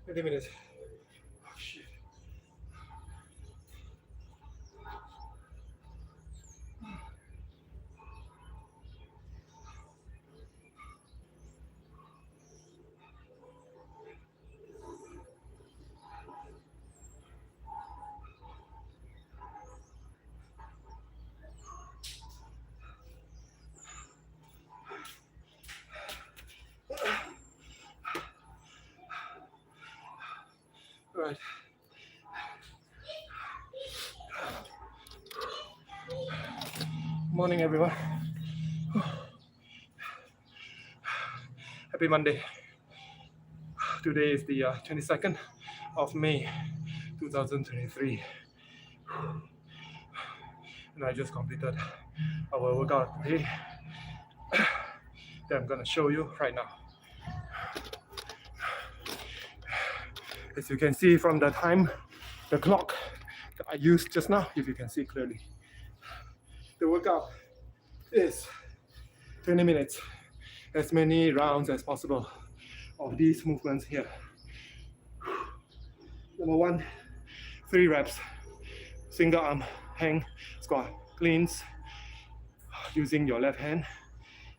20 minutes. Oh, shit. All right. Morning, everyone. Happy Monday. Today is the 22nd of May 2023. And I just completed our workout today that I'm gonna show you right now. As you can see from the clock that I used just now, if you can see clearly, the workout is 20 minutes, as many rounds as possible of these movements here. Number 1, 3 reps, single arm hang squat cleans using your left hand,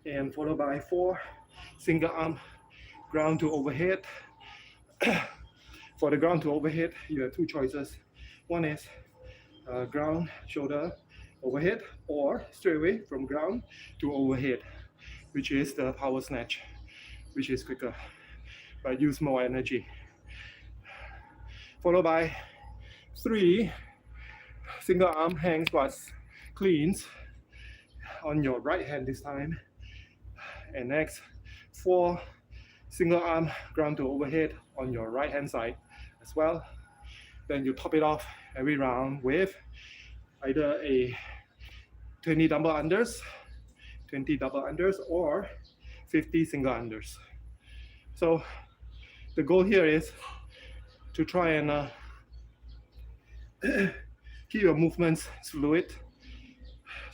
and followed by 4 single arm ground to overhead. For the ground to overhead, you have 2 choices. One is ground shoulder overhead, or straight away from ground to overhead, which is the power snatch, which is quicker but use more energy. Followed by 3 single arm hang squats cleans on your right hand this time, and next 4 single arm ground to overhead on your right hand side as well. Then you top it off every round with either a 20 double unders, or 50 single unders. So the goal here is to try and keep your movements fluid,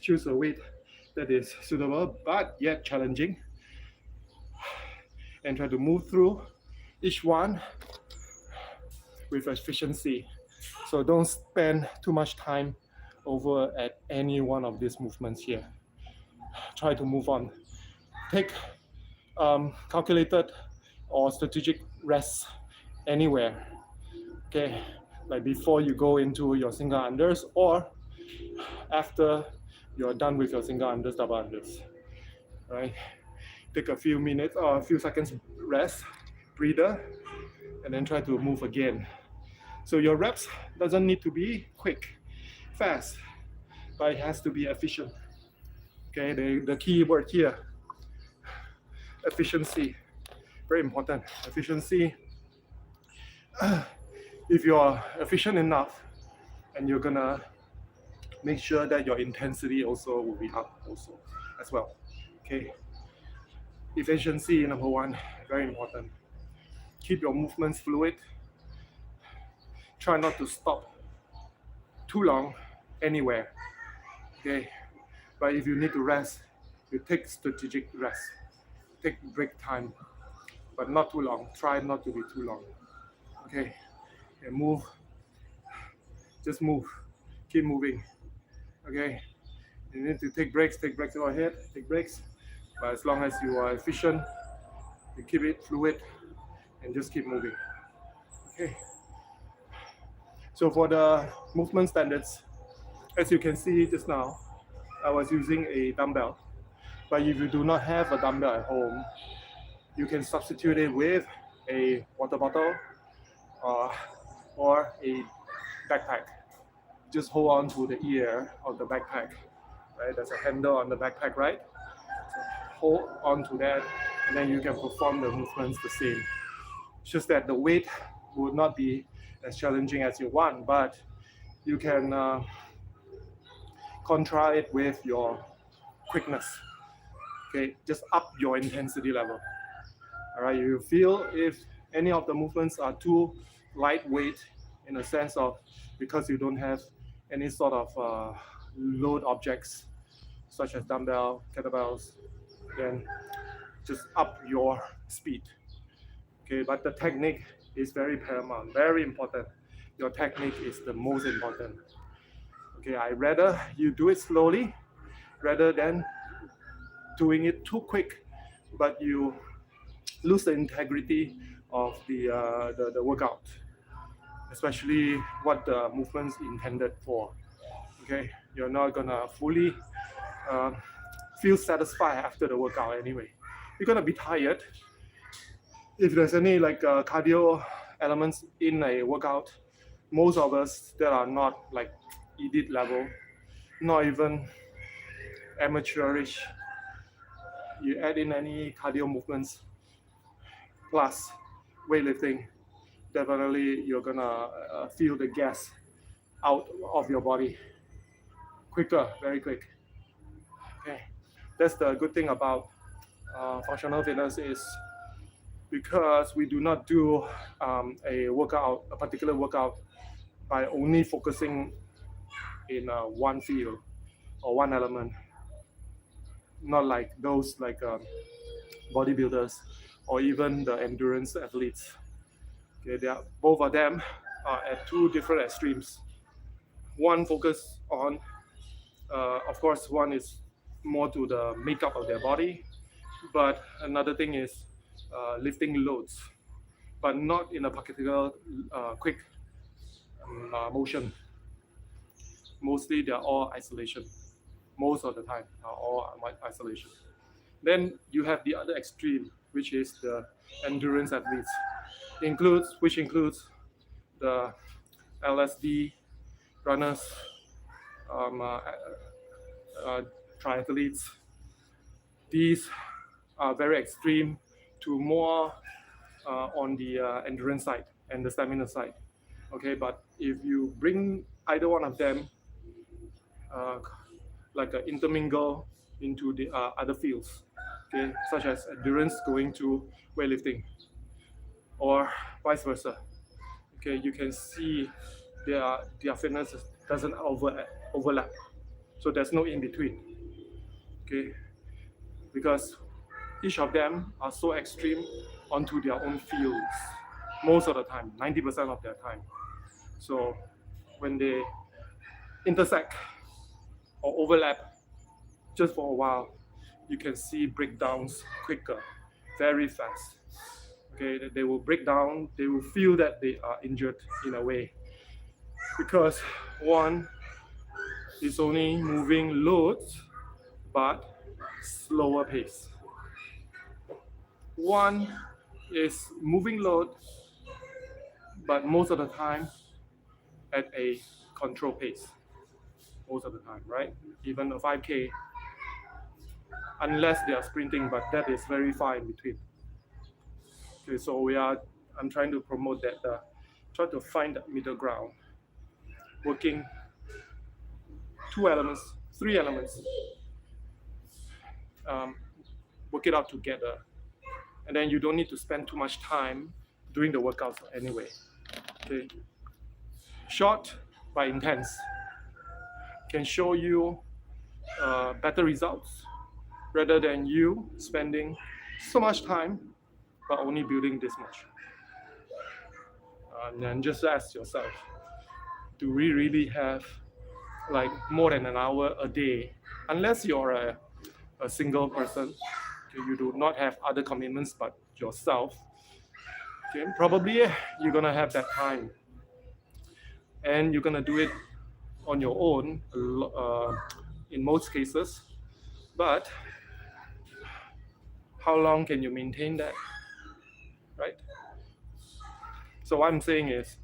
choose a weight that is suitable but yet challenging, and try to move through each one with efficiency. So don't spend too much time over at any one of these movements here. Try to move on. Take calculated or strategic rests anywhere. Okay, like before you go into your single unders, or after you're done with your single unders, double unders. Right? Take a few minutes or a few seconds rest, breather, and then try to move again. So your reps doesn't need to be quick, fast, but it has to be efficient. Okay, the key word here, efficiency, very important. Efficiency. If you are efficient enough, and you're gonna make sure that your intensity also will be up also as well. Okay, efficiency number 1, very important. Keep your movements fluid. Try not to stop too long anywhere. Okay, but if you need to rest, you take strategic rest. Take break time, but not too long. Try not to be too long. Okay, and move. Just move. Keep moving. Okay, you need to take breaks. Take breaks overhead. Take breaks. But as long as you are efficient, you keep it fluid and just keep moving. Okay. So for the movement standards, as you can see just now, I was using a dumbbell. But if you do not have a dumbbell at home, you can substitute it with a water bottle or a backpack. Just hold on to the ear of the backpack. Right? There's a handle on the backpack, right? So hold on to that, and then you can perform the movements the same. It's just that the weight would not be as challenging as you want, but you can control it with your quickness. Okay, just up your intensity level. All right, you feel if any of the movements are too lightweight in a sense of because you don't have any sort of load objects such as dumbbell, kettlebells, then just up your speed. Okay, but the technique is very paramount, very important. Your technique is the most important. Okay, I rather you do it slowly rather than doing it too quick, but you lose the integrity of the workout, especially what the movement's intended for. Okay, you're not gonna fully feel satisfied after the workout anyway. You're gonna be tired. If there's any like cardio elements in a workout, most of us that are not like elite level, not even amateurish, you add in any cardio movements plus weightlifting, definitely you're gonna feel the gas out of your body quicker, very quick. Okay, that's the good thing about functional fitness is because we do not do a particular workout by only focusing in one field or one element. Not like those like bodybuilders or even the endurance athletes. Okay, both of them are at two different extremes. One focus on, of course, one is more to the makeup of their body, but another thing is lifting loads, but not in a particular quick motion. Mostly they're all isolation. Most of the time are all isolation. Then you have the other extreme, which is the endurance athletes, which includes the LSD runners, triathletes. These are very extreme to more on the endurance side and the stamina side. Okay, but if you bring either one of them like intermingle into the other fields, okay, such as endurance going to weightlifting or vice versa. Okay, you can see their fitness doesn't overlap, so there's no in between. Okay, because each of them are so extreme onto their own fields most of the time, 90% of their time. So when they intersect or overlap just for a while, you can see breakdowns quicker, very fast. Okay, they will break down, they will feel that they are injured in a way because one is only moving loads but slower pace. One is moving load but most of the time at a controlled pace. Most of the time, right? Even a 5K, unless they are sprinting, but that is very far in between. Okay, so I'm trying to promote that, try to find that middle ground, working 2 elements, 3 elements, work it out together, and then you don't need to spend too much time doing the workouts anyway. Okay, short but intense can show you better results rather than you spending so much time but only building this much. And then just ask yourself, do we really have like more than an hour a day? Unless you're a single person, okay, you do not have other commitments but yourself, okay, probably you're gonna have that time and you're gonna do it on your own in most cases, but how long can you maintain that, right? So what I'm saying is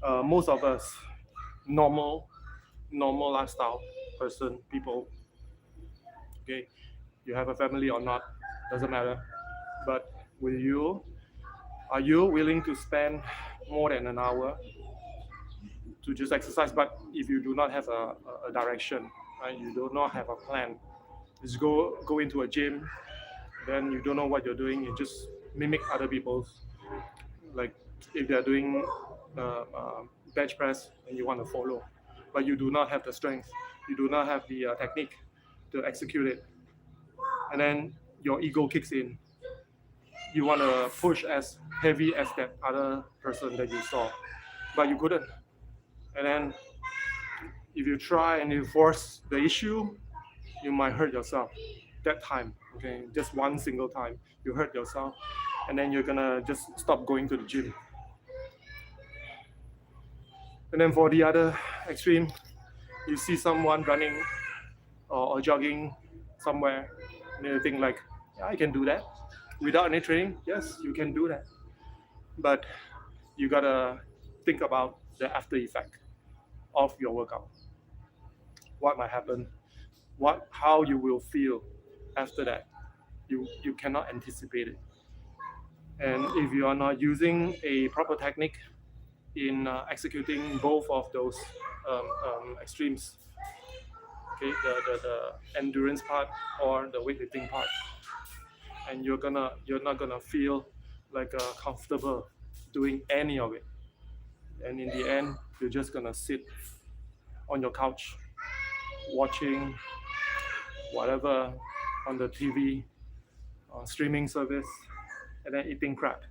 most of us normal lifestyle people, okay, you have a family or not, doesn't matter, but are you willing to spend more than an hour to just exercise? But if you do not have a direction, right, you do not have a plan, just go into a gym, then you don't know what you're doing, you just mimic other people's, like if they're doing bench press and you want to follow, but you do not have the strength, you do not have the technique to execute it, and then your ego kicks in. You want to push as heavy as that other person that you saw, but you couldn't. And then if you try and you force the issue, you might hurt yourself that time. Okay, just one single time you hurt yourself, and then you're gonna just stop going to the gym. And then for the other extreme, you see someone running or jogging somewhere, and you think like, yeah, I can do that without any training. Yes, you can do that, but you gotta think about the after effect of your workout. What might happen? How you will feel after that? You cannot anticipate it. And if you are not using a proper technique in executing both of those extremes, okay, the endurance part or the weightlifting part, and you're not gonna feel like comfortable doing any of it, and in the end you're just gonna sit on your couch watching whatever on the TV streaming service, and then eating crap.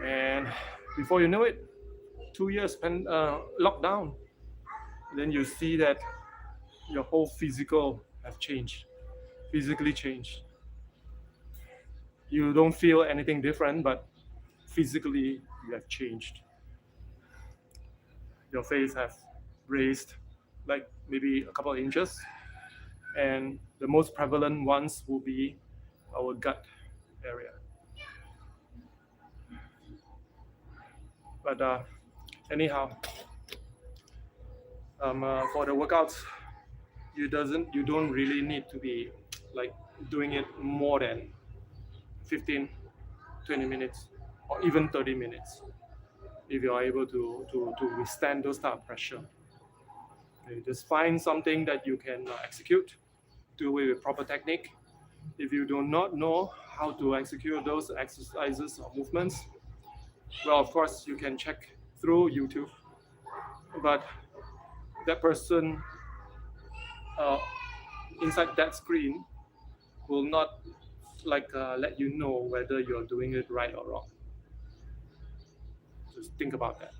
And before you know it, 2 years lockdown, then you see that your whole physically changed. You don't feel anything different, but physically you have changed. Your face has raised like maybe a couple of inches, and the most prevalent ones will be our gut area. But anyhow, for the workouts, you don't really need to be like doing it more than 15, 20 minutes or even 30 minutes if you are able to withstand those type of pressure. Okay, just find something that you can execute, do it with proper technique. If you do not know how to execute those exercises or movements, well, of course, you can check through YouTube, but that person inside that screen will not let you know whether you're doing it right or wrong. Just think about that.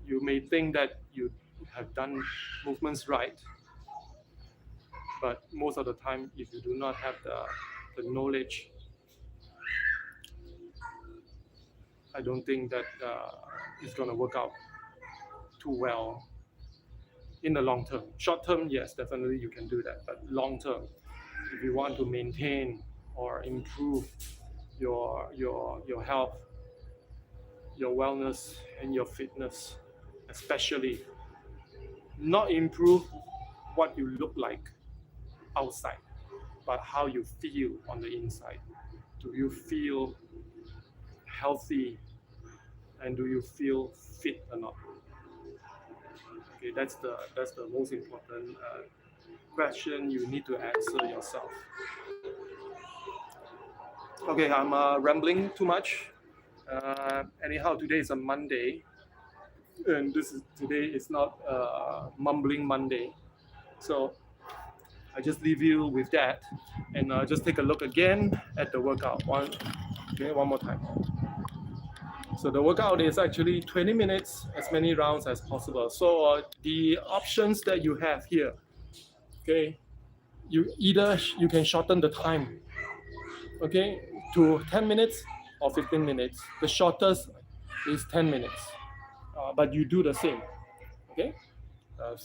You may think that you have done movements right, but most of the time, if you do not have the knowledge, I don't think that it's going to work out too well in the long term. Short term, yes, definitely you can do that, but long term, if you want to maintain or improve your health, your wellness, and your fitness, especially not improve what you look like outside, but how you feel on the inside. Do you feel healthy, and do you feel fit or not? Okay, that's the most important question you need to answer yourself. Okay, I'm rambling too much. Anyhow, today is a Monday, and today is not mumbling Monday, so I just leave you with that, and just take a look again at the workout. One more time. So the workout is actually 20 minutes, as many rounds as possible. So the options that you have here, okay, you can shorten the time, okay, to 10 minutes or 15 minutes. The shortest is 10 minutes, but you do the same, okay?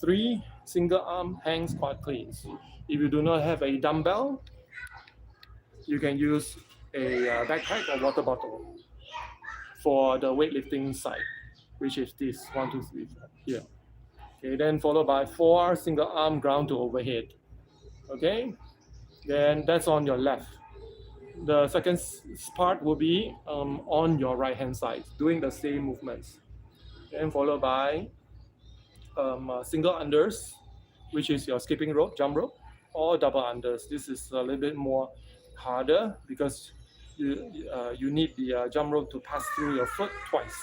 3 single arm hang squat cleans. If you do not have a dumbbell, you can use a backpack or water bottle for the weightlifting side, which is this 1, 2, 3, 4 here. Okay, then followed by 4 single arm ground to overhead. Okay, then that's on your left. The second part will be on your right hand side, doing the same movements. Then followed by single unders, which is your skipping rope, jump rope, or double unders. This is a little bit more harder because you need the jump rope to pass through your foot twice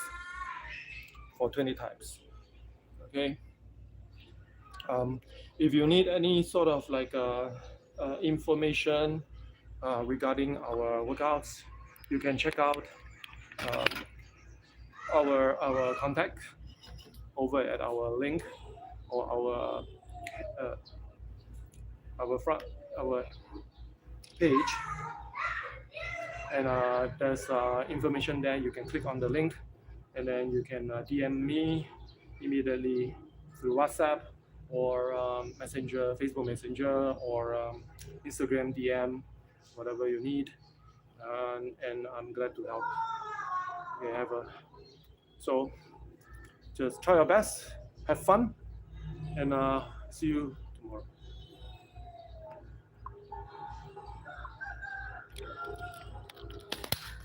for 20 times. Okay. If you need any sort of like information regarding our workouts, you can check out our contact over at our link or our page, and there's information there. You can click on the link, and then you can DM me immediately through WhatsApp or Messenger, Facebook Messenger, or Instagram DM, whatever you need, and I'm glad to help. Okay, so just try your best, have fun, and see you tomorrow.